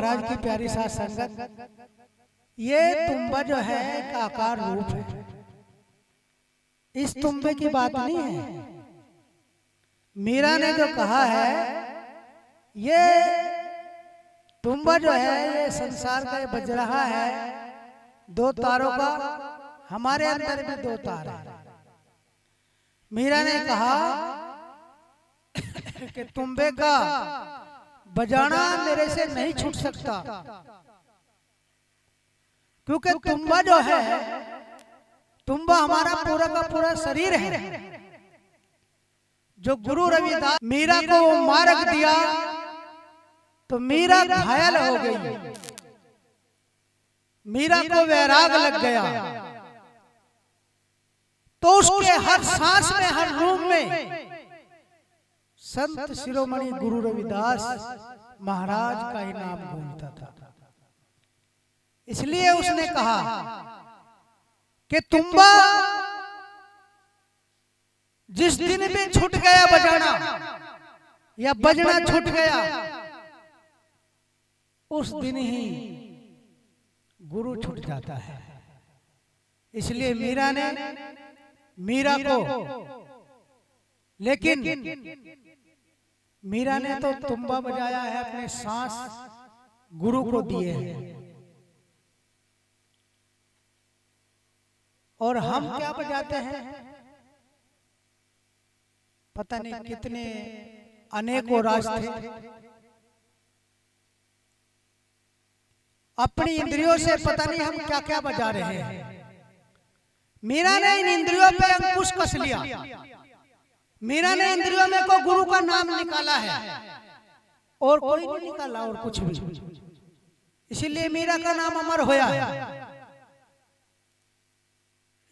महाराज की प्यारी साथ संगत, ये तुम्बा जो है एक आकार रूप है। इस तुम्बे की बात नहीं है। मीरा ने जो कहा है, ये तुम्बा जो है ये संसार का बज रहा है दो तारों का, हमारे अंदर भी दो तार है। मीरा ने कहा कि तुम्बे का बजाना मेरे से नहीं छूट सकता, क्योंकि तुम्बा जो है, तुम्बा हमारा पूरा का पूरा शरीर है। जो गुरु रविदास मीरा को वो मार्ग दिया तो मीरा घायल हो गई, मीरा को वैराग लग गया। तो उसके हर सांस में, हर रूम में संत शिरोमणि गुरु रविदास महाराज का ही नाम गूंजता था। इसलिए उसने कहा कि तुम्बा जिस दिन भी छूट गया बजाना या बजना छूट गया, उस दिन ही गुरु छूट जाता है। इसलिए मीरा ने मीरा को, लेकिन मीरा ने तो तुम्बा बजाया है, अपने सांस गुरु को दिए हैं। और हम क्या बजाते हैं, पता नहीं कितने अनेकों रास्ते अपनी इंद्रियों से, पता नहीं हम क्या क्या बजा रहे हैं। मीरा ने इन इंद्रियों पे अंकुश कस लिया। मीरा ने इंद्रियों में को गुरु का नाम निकाला है, और कोई नहीं निकाला और कुछ भी। इसीलिए मीरा का नाम अमर होया है।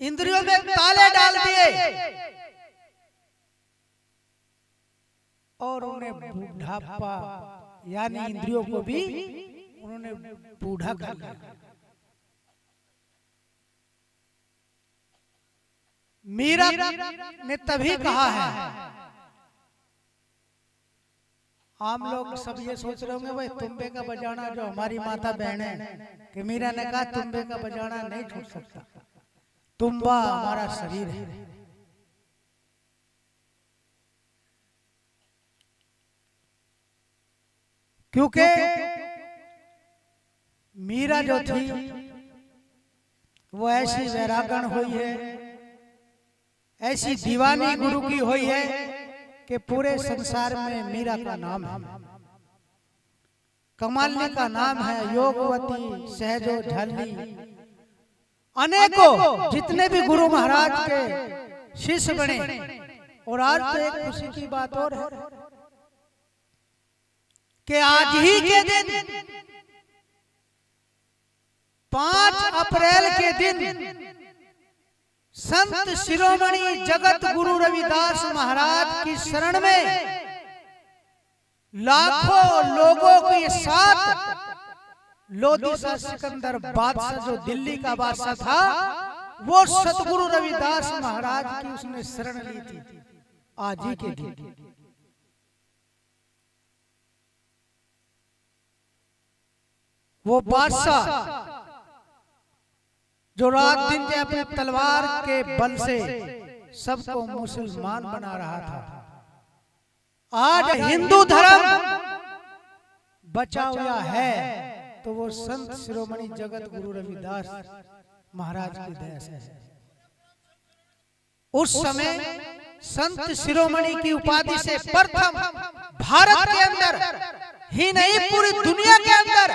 इंद्रियों में ताले डाल दिए और उन्हें बूढ़ापा, यानी इंद्रियों को भी उन्होंने बूढ़ा कर दिया। मीरा ने तभी कहा है, आम लोग सब ये सोच रहे होंगे भाई तुम्बे का बजाना, जो हमारी माता बहन है, कि मीरा ने कहा तुम्बे का बजाना नहीं छूट सकता, तुम्बा हमारा शरीर है। क्योंकि मीरा जो थी वो ऐसी वैरागण हुई है, ऐसी दीवानी गुरु की हुई है कि पूरे संसार में मीरा का नाम है, कमालिनी का नाम है, योगवती, सहजो, झल्ली, अनेकों जितने भी गुरु महाराज के शिष्य बने। और आज तो एक खुशी की बात और है कि आज ही के दिन 5 अप्रैल के दिन संत शिरोमणि जगत गुरु रविदास महाराज की शरण में लाखों लोगों के साथ लोधी सा सिकंदर बादशाह, जो दिल्ली का बादशाह था, वो सतगुरु रविदास महाराज की उसने शरण ली थी आज ही के दिन। वो बादशाह जो रात दिन के अपने तलवार के बल से सबको मुसलमान बना रहा था, आज हिंदू धर्म बचा हुआ है तो वो संत शिरोमणि जगत गुरु रविदास महाराज की दया से। उस समय संत शिरोमणि की उपाधि से प्रथम भारत के अंदर ही नहीं, पूरी दुनिया के अंदर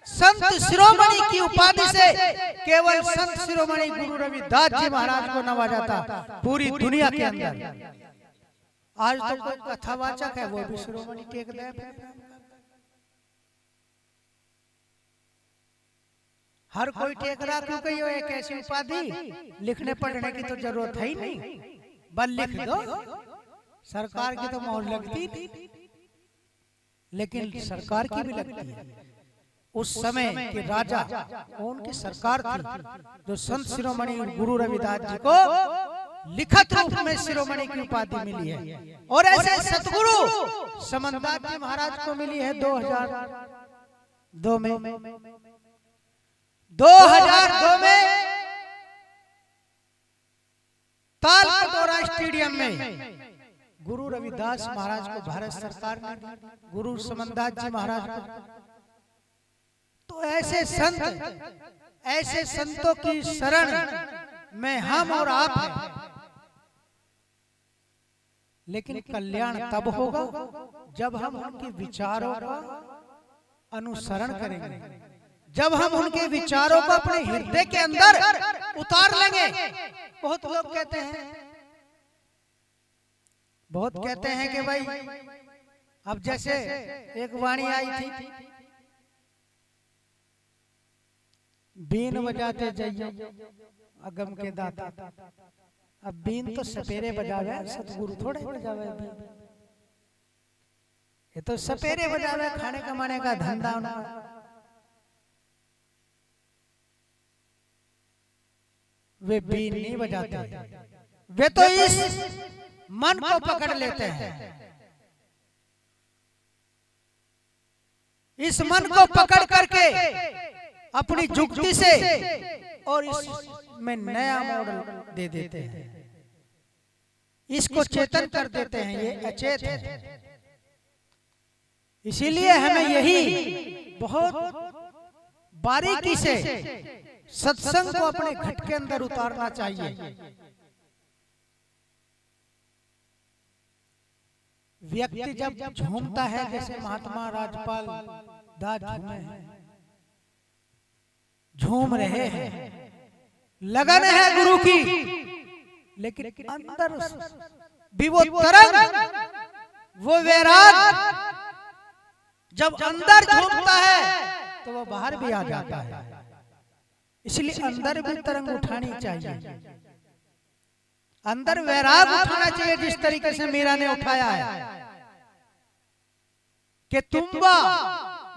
संत शिरोमणि की उपाधि से केवल संत शिरोमणि गुरु रविदास जी महाराज को नवाजा था पूरी दुनिया के अंदर। आज तो कोई कथावाचक है वो भी शिरोमणि टेक दे, हर कोई टेक रहा, क्योंकि ये एक ऐसी उपाधि लिखने पढ़ने की तो जरूरत है ही नहीं, बस लिख दो। सरकार की तो मोहर लगती थी, लेकिन सरकार की भी लगती है। उस समय के राजा उनकी सरकार थी, जो संत शिरोमणि गुरु रविदास जी को लिखित रूप में शिरोमणि की उपाधि मिली है। और ऐसे सतगुरु समंदास जी महाराज को मिली है 2002 में तालकटोरा स्टेडियम में गुरु रविदास महाराज को भारत सरकार ने, गुरु समनदास जी महाराज को। तो ऐसे संतों की शरण में हम और आप हैं। लेकिन कल्याण तब होगा जब हम उनके विचारों का अनुसरण करेंगे, जब हम उनके विचारों को अपने हृदय के अंदर उतार लेंगे। बहुत लोग कहते हैं कि भाई, अब जैसे एक वाणी आई थी, बीन बजाते जाइए अगम के दाता। अब बीन तो सपेरे बजावे, सतगुरु थोड़े बजावे। ये तो सपेरे बजावे, खाने कमाने का धंधा उनका। वे बीन नहीं बजाते, वे तो इस मन को पकड़ लेते हैं। इस मन को पकड़ करके अपनी जुक्ति से और इसमें नया मॉडल दे देते हैं, इसको चेतन कर देते हैं। ये अचेत है। इसीलिए हमें यही बहुत बारीकी से सत्संग को अपने घट के अंदर उतारना चाहिए। व्यक्ति जब झूमता है, जैसे महात्मा राजपाल दास झूमे हैं, झूम रहे हैं, लगन है गुरु की, लेकिन अंदर भी वो तरंग, वो वैराग जब अंदर झूमता है तो वो बाहर भी आ जाता है। इसलिए अंदर भी तरंग उठानी चाहिए, अंदर वैराग उठाना चाहिए। जिस तरीके से मीरा ने उठाया है कि तुम्बा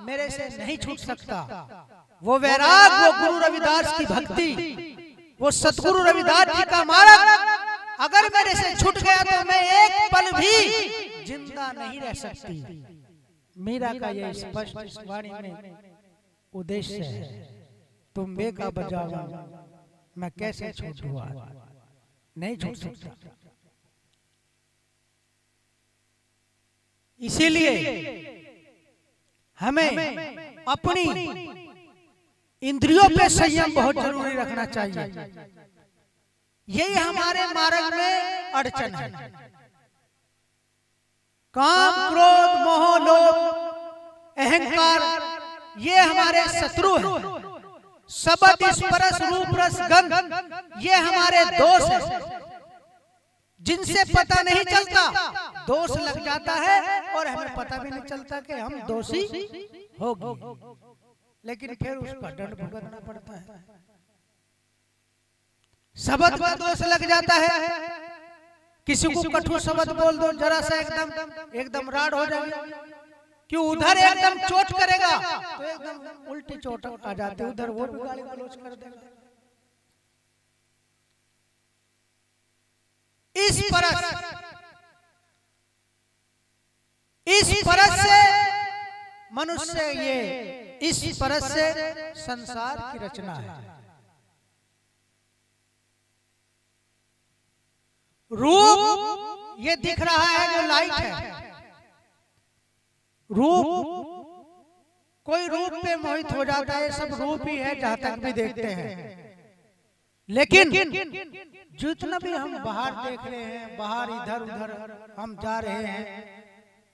मेरे से नहीं छूट सकता, वो वैराग, वो गुरु रविदास की भक्ति, वो सतगुरु रविदास जी का मार्ग अगर मेरे से छूट गया तो मैं एक पल भी जिंदा नहीं रह सकती। मीरा का ये स्पष्ट इस वाणी में उद्देश्य है। तुम्बे का बजावा मैं कैसे छूटूं, नहीं छूट सकता। इसीलिए हमें अपनी इंद्रियों पे संयम बहुत जरूरी रखना चाहिए। यही हमारे मार्ग में अड़चन है। काम, क्रोध, मोह, लोभ, अहंकार ये हमारे शत्रु हैं। शब्द, स्पर्श, रूप, रस, गंध ये हमारे दोष हैं, जिनसे पता नहीं चलता दोष लग जाता है और हमें पता भी नहीं चलता कि हम दोषी हो गए, लेकिन फिर उसका दंड भुगतना पड़ता है। शब्द पर दोष लग जाता है, किसी को कठोर शब्द बोल दो, जरा सा एकदम राड हो जाएगा, कि उधर एकदम चोट करेगा तो एकदम उल्टी चोट आ जाती है, उधर वो भी गाली गलौज कर देगा। इस परस से मनुष्य, ये इस परस से संसार की रचना है। रूप ये दिख रहा है जो लाइट है, रूप कोई रूप पे मोहित हो जाता है, सब रूप ही है जहां तक भी देखते हैं। लेकिन जितना भी हम बाहर देख रहे हैं, बाहर इधर उधर हम जा रहे हैं,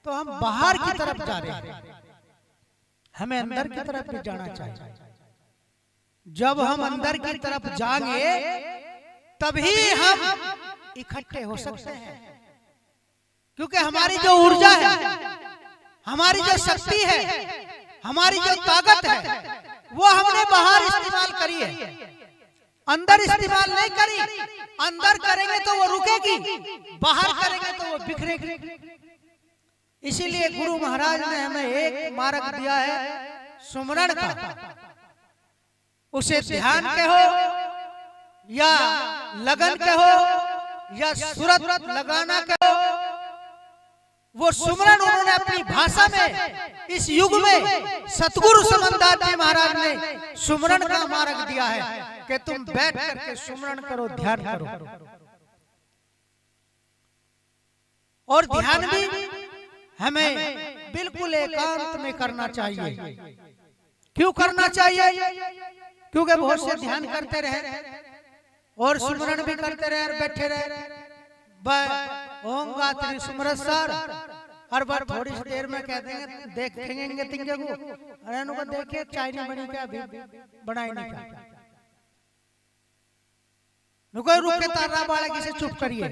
तो हम बाहर की तरफ जा रहे हैं, हमें अंदर की तरफ भी जाना चाहिए। जब हम अंदर की तरफ जाएंगे तभी हम इकट्ठे हो सकते हैं, क्योंकि हमारी जो ऊर्जा है, हमारी जो शक्ति है, हमारी जो ताकत है, वो हमने बाहर इस्तेमाल करी है, अंदर इस्तेमाल नहीं करी। अंदर करेंगे तो वो रुकेगी, बाहर करेंगे तो वो बिखरेगी। इसीलिए गुरु महाराज ने हमें एक मार्ग दिया है सुमरण का, उसे ध्यान के हो या लगन के हो या सूरत लगाना के हो, वो सुमरन उन्होंने अपनी भाषा में इस युग में सतगुरु समनदास जी महाराज ने सुमरन का मार्ग दिया है कि तुम बैठ करके सुमरन करो, ध्यान करो। और ध्यान भी हमें बिल्कुल एकांत में करना चाहिए। क्यों करना चाहिए? क्योंकि बहुत से ध्यान करते रहे और सुमरन भी करते रहे और बैठे रहे, होगा तेरी सुमरन सर हर बार थोड़ी सी देर में कह देंगे देखेंगे तिंगे को, अरे नुका देखिए चाय नहीं बनी क्या, अभी बनाई नहीं क्या, नुका रुक के तारा वाले किसे चुप करिए।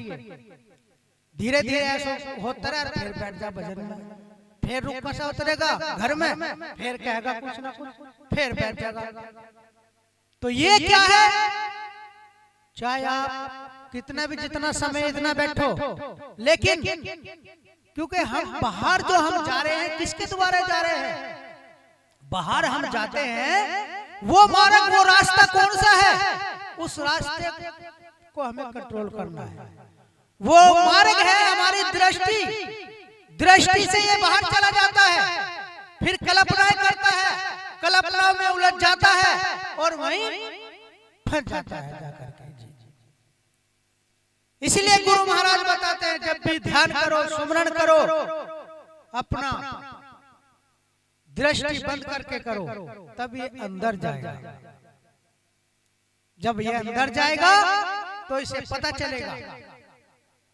धीरे धीरे ऐसा होता रहे, फिर बैठ जा भजन में, फिर रुक कसा उतरेगा घर में, फिर कहेगा कुछ ना कुछ, फिर बैठ जाएगा। तो ये क्या है? चाहे आप कितना भी जितना समय इतना बैठो, लेकिन क्योंकि हम बाहर जो हम जा रहे हैं किसके द्वारा जा रहे हैं? बाहर हम जाते हैं, वो मार्ग वो रास्ता कौन सा है? उस रास्ते को हमें कंट्रोल करना है। वो मार्ग है हमारी दृष्टि, दृष्टि से ये बाहर चला जाता है, फिर कल्पनाएं करता है, कल्पना में उलझ जाता है और वहीं फंस जाता है जाकर के। इसलिए गुरु महाराज बताते हैं जब भी ध्यान करो, सुमरन करो, अपना दृष्टि बंद करके करो, तब ये अंदर जाएगा। जब ये अंदर जाएगा तो इसे पता चलेगा।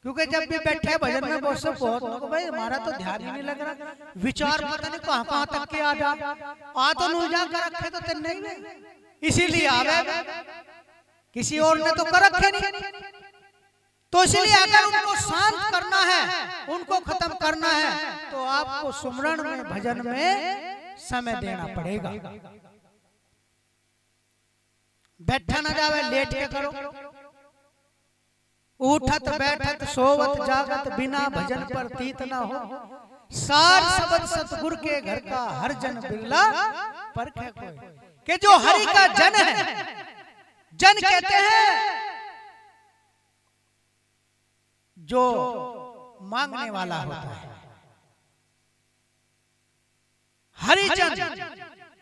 क्योंकि जब भी बैठे भजन में बहुत लोग भाई हमारा तो ध्यान ही नहीं लग रहा, विचार पता नहीं कहां कहां तक के आ तो नहीं जा कर रखे तो नहीं, इसीलिए आ गए, किसी और ने तो कर रखे नहीं। तो इसलिए अगर उनको शांत करना है, उनको खत्म करना है, तो आपको सुमरन में भजन में समय देना पड़ेगा। बैठा ना जावे, लेट के करो। उठत बैठत सोवत जागत बिना भजन पर तीत ना हो। सार शब्द सतगुरु के घर का हर जन बिरला परखे कोई। कि जो हरि का जन है, जन कहते हैं जो मांगने वाला होता है। हरिजन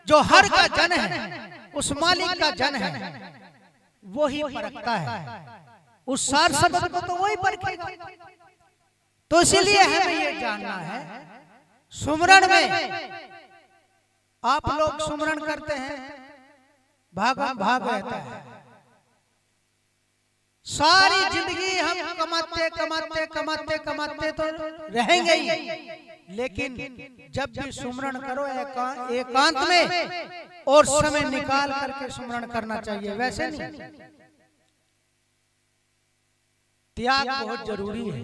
जो हर का जन है, उस मालिक का जन है, वो ही परखता है। उस सार शब्द को तो वही परखेगा। तो इसीलिए हमें ये जानना है, सुमरन में आप लोग सुमरन करते हैं, भागम भाग रहता है। सारी जिंदगी हम कमाते कमाते कमाते कमाते तो रहेंगे ही, लेकिन जब भी सुमरन करो एकांत में और समय निकाल करके सुमरन करना चाहिए। वैसे नहीं, त्याग बहुत जरूरी है।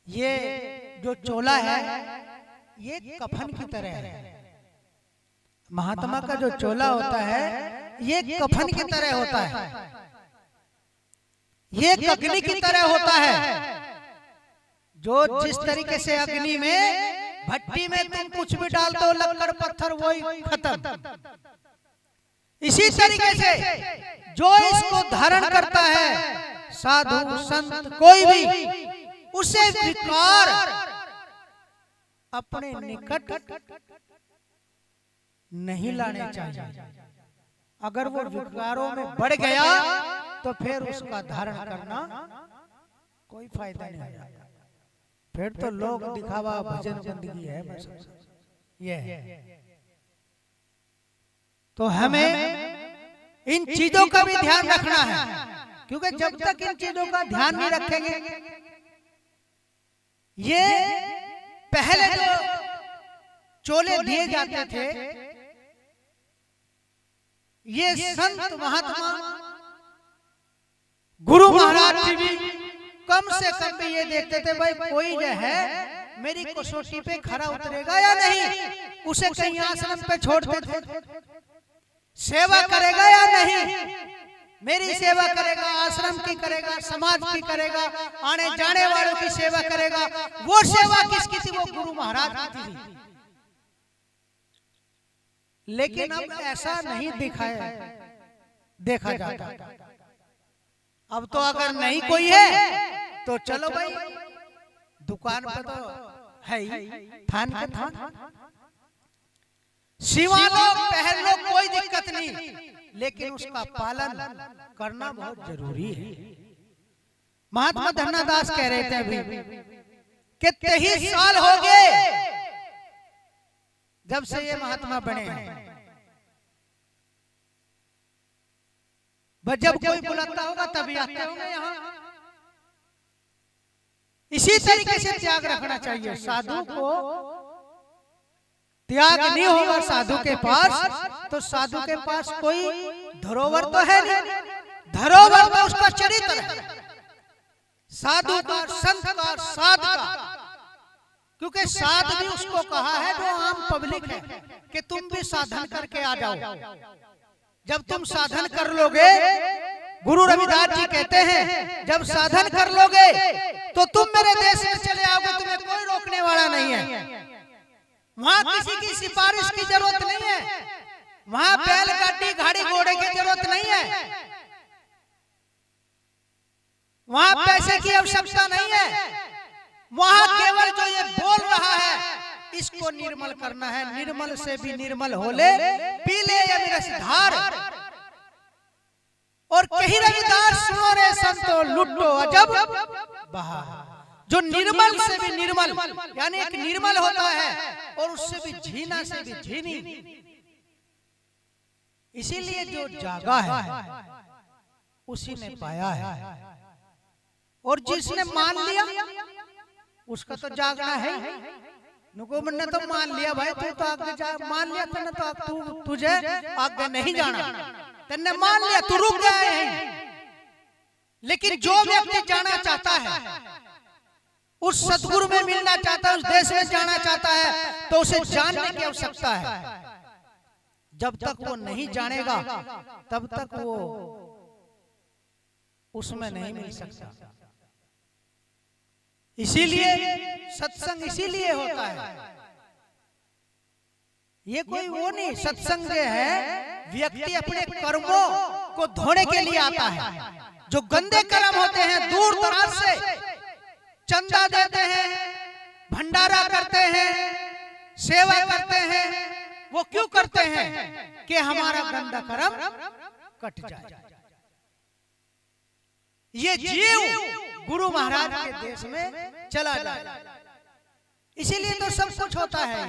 ये जो चोला है ये कफन की तरह है। महात्मा का जो चोला होता है ये कफन की तरह होता है, ये अग्नि की तरह होता है। जो जिस तरीके से अग्नि में भट्टी में तुम कुछ भी डाल दो, लकड़ पत्थर वही खत्म, इसी तरीके से जो इसको धारण करता है, साधु संत कोई भी, उसे विकार अपने निकट नहीं लाने चाहिए। अगर वो विकारों में बढ़ गया तो फिर उसका धारण करना कोई फायदा नहीं है। फिर तो लोग दिखावा भजन बंदगी है बस ये है। तो हमें इन चीजों का भी ध्यान रखना है, क्योंकि जब तक इन चीजों का ध्यान नहीं रखेंगे, ये पहले जो चोले दिए जाते थे, ये संत महात्मा गुरु महाराज जी भी कम से कम भी ये देखते थे भाई कोई जो है मेरी कसौटी पे खरा उतरेगा या नहीं, उसे कहीं आश्रम पे छोड़ते थे। सेवा करेगा या नहीं, मेरी सेवा करेगा, आश्रम की करेगा, समाज की करेगा, आने जाने वालों की सेवा करेगा। वो सेवा किसकी थी? वो गुरु महाराज की थी। लेकिन अब ऐसा नहीं देखा जाता। अब तो अगर नहीं कोई है तो चलो भाई दुकान पे तो है ही, थान के थान सिवा लो पहन लो कोई दिक्कत नहीं, लेकिन उसका पालन करना बहुत जरूरी है। महात्मा धन्नादास कह रहे थे अभी कि 23 साल हो गए जब से ये महात्मा बने हैं। जब कोई बुलाता होगा तभी आते होंगे यहाँ। इसी तरीके से त्याग रखना चाहिए। साधु को त्याग नहीं होगा साधु के पास, तो साधु के पास कोई धरोहर तो है नहीं, धरोहर तो उसका चरित्र है, साधु का, संत का, साध का। क्योंकि साध भी उसको कहा है जो आम पब्लिक है कि तुम भी साधन करके आ जाओ। जब तुम साधन कर लोगे, गुरु रविदास जी कहते हैं जब साधन कर लोगे तो तुम मेरे देश में चले आओगे, तुम्हें कोई रोकने वाला नहीं है। वहां किसी की सिफारिश की जरूरत नहीं है, वहां बैलगाड़ी गाड़ी घोड़े की जरूरत नहीं है, वहां पैसे की आवश्यकता नहीं है। वहां केवल जो ये बोल रहा है इसको निर्मल करना है। निर्मल से भी निर्मल होले पीले अमृतधार। और कहीं रविदास सुनो रे संतो लुटो अजब बहार। जो निर्मल से भी निर्मल, यानी एक निर्मल होता है और उससे भी झीना से भी झीनी। इसीलिए जो जागा है उसी ने पाया है, और जिसने मान लिया उसका तो जागना है। नुकुमन ने तो मान लिया भाई, तू तो आगे जा, मान लिया था ना, तो तुझे आगे नहीं जाना, तेने मान लिया, तू रुक गया है। लेकिन जो व्यक्ति जाना चाहता है, उस सतगुरु में मिलना चाहता है, उस देश में जाना चाहता है, तो उसे जानने की आवश्यकता है। जब तक वो नहीं जानेगा तब तक वो उसमें नहीं मिल सकता। इसीलिए सत्संग इसीलिए होता है। ये कोई वो नहीं, सत्संग है व्यक्ति अपने कर्मों को धोने के लिए आता है। जो गंदे कर्म होते हैं दूर दराज से चंदा देते हैं, भंडारा करते हैं, सेवा करते हैं, वो क्यों करते हैं? कि हमारा गंदा कर्म कट जाए। ये जीव गुरु महाराज के देश में चला जाए। इसीलिए तो सब कुछ होता है।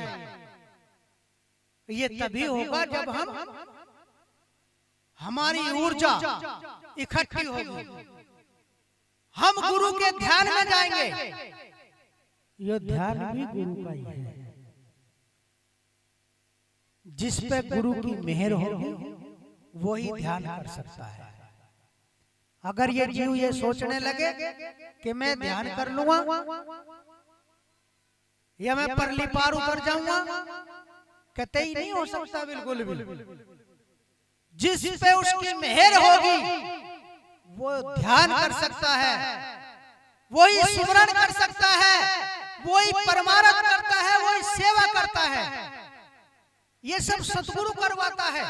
ये तभी होगा जब हमारी ऊर्जा इकट्ठी होगी, हम गुरु के ध्यान में जाएंगे। ये ध्यान भी गुरु का ही है। जिस पे गुरु की मेहर होगी वही ध्यान कर सकता है। अगर ये जीव ये सोचने लगे कि मैं ध्यान कर लूंगा या मैं परली पार उतर जाऊंगा, कहते ही नहीं हो सकता। बिल्कुल भी जिस पे उसकी मेहर होगी वो ध्यान कर सकता है, वही स्मरण कर सकता है, वही परमार्थ करता है, वही सेवा करता है। ये सब सतगुरु करवाता है।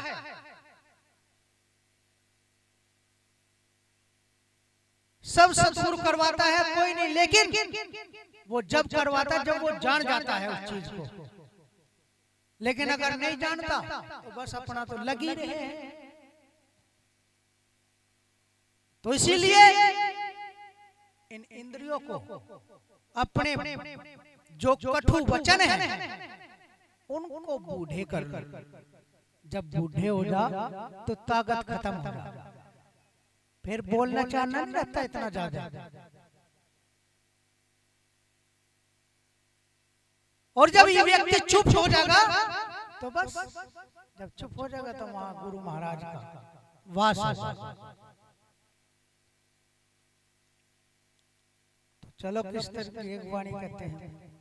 सब सतगुरु करवाता है, कोई नहीं। लेकिन वो जब करवाता है जब वो जान जाता है उस चीज को। लेकिन अगर नहीं जानता तो बस अपना तो लगी रहे हैं। तो इसीलिए इन इंद्रियों को अपने जो कटु वचन है उनको बूढ़े कर लो। जब बूढ़े हो जा तो ताकत खत्म हो जा, फिर बोलना चाहना नहीं रहता इतना ज्यादा। और जब ये व्यक्ति चुप हो जाएगा तो बस, जब चुप हो जाएगा तो वहां गुरु महाराज का वास होगा। तो चलो किस तरह की एक वाणी कहते हैं।